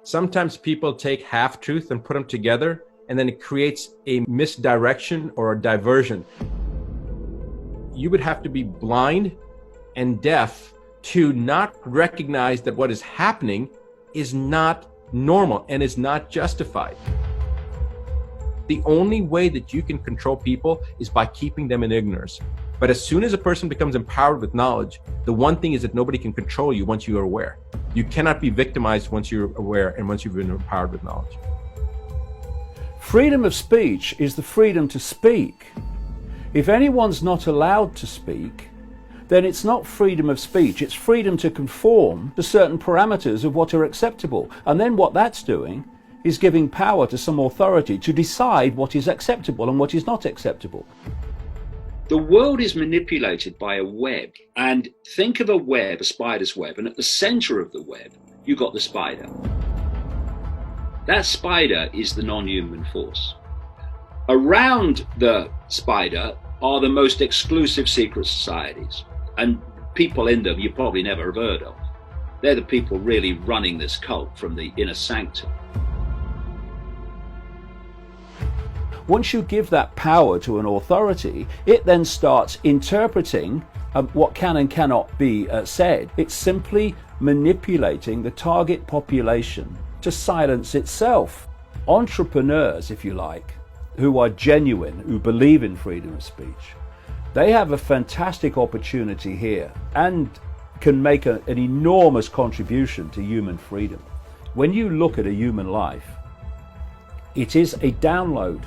Sometimes people take half-truth and put them together, and then it creates a misdirection or a diversion. You would have to be blind and deaf to not recognize that what is happening is not normal and is not justified. The only way that you can control people is by keeping them in ignorance. But as soon as a person becomes empowered with knowledge, the one thing is that nobody can control you once you are aware. You cannot be victimized once you're aware and once you've been empowered with knowledge. Freedom of speech is the freedom to speak. If anyone's not allowed to speak, then it's not freedom of speech, it's freedom to conform to certain parameters of what are acceptable. And then what that's doing is giving power to some authority to decide what is acceptable and what is not acceptable. The world is manipulated by a web, and think of a web, a spider's web, and at the center of the web, you've got the spider. That spider is the non-human force. Around the spider are the most exclusive secret societies, and people in them you probably never have heard of. They're the people really running this cult from the inner sanctum. Once you give that power to an authority, it then starts interpreting what can and cannot be said. It's simply manipulating the target population to silence itself. Entrepreneurs, if you like, who are genuine, who believe in freedom of speech, they have a fantastic opportunity here and can make an enormous contribution to human freedom. When you look at a human life, it is a download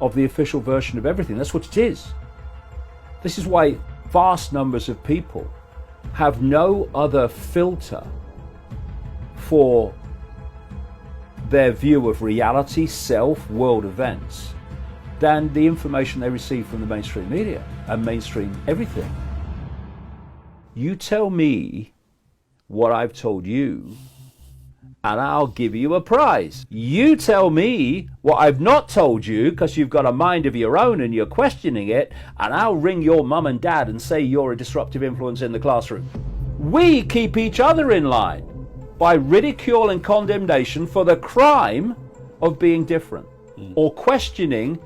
of the official version of everything. That's what it is. This is why vast numbers of people have no other filter for their view of reality, self, world events than the information they receive from the mainstream media and mainstream everything. You tell me what I've told you and I'll give you a prize. You tell me what I've not told you because you've got a mind of your own and you're questioning it, and I'll ring your mum and dad and say you're a disruptive influence in the classroom. We keep each other in line by ridicule and condemnation for the crime of being different or questioning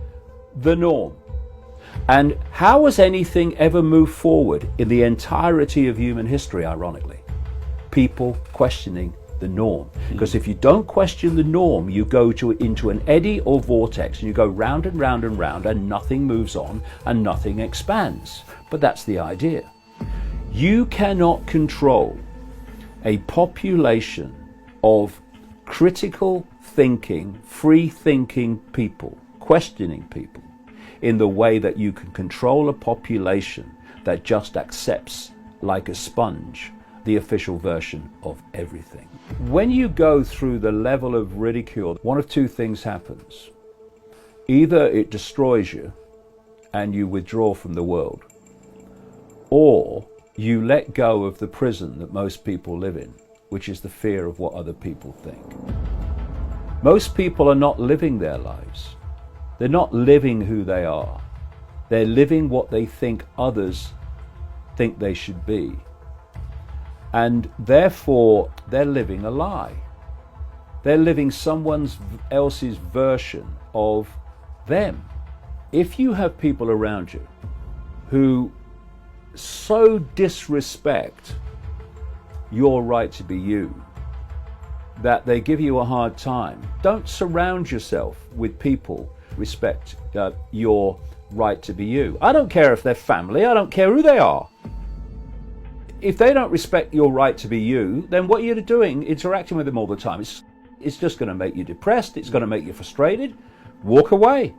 the norm. And how has anything ever moved forward in the entirety of human history, ironically? People questioning the norm. Because if you don't question the norm, you go into an eddy or vortex and you go round and round and round and nothing moves on and nothing expands. But that's the idea. You cannot control a population of critical thinking, free thinking people, questioning people, in the way that you can control a population that just accepts like a sponge the official version of everything. When you go through the level of ridicule, one of two things happens. Either it destroys you and you withdraw from the world, or you let go of the prison that most people live in, which is the fear of what other people think. Most people are not living their lives. They're not living who they are. They're living what they think others think they should be. And therefore, they're living a lie. They're living someone else's version of them. If you have people around you who so disrespect your right to be you that they give you a hard time, don't surround yourself with people who respect your right to be you. I don't care if they're family, I don't care who they are. If they don't respect your right to be you, then what you're doing, interacting with them all the time, it's just going to make you depressed, it's going to make you frustrated. Walk away.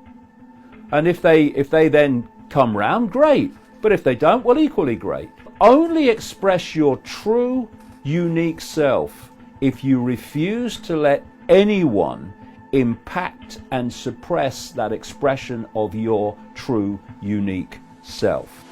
And if they then come round, great. But if they don't, well, equally great. Only express your true, unique self if you refuse to let anyone impact and suppress that expression of your true, unique self.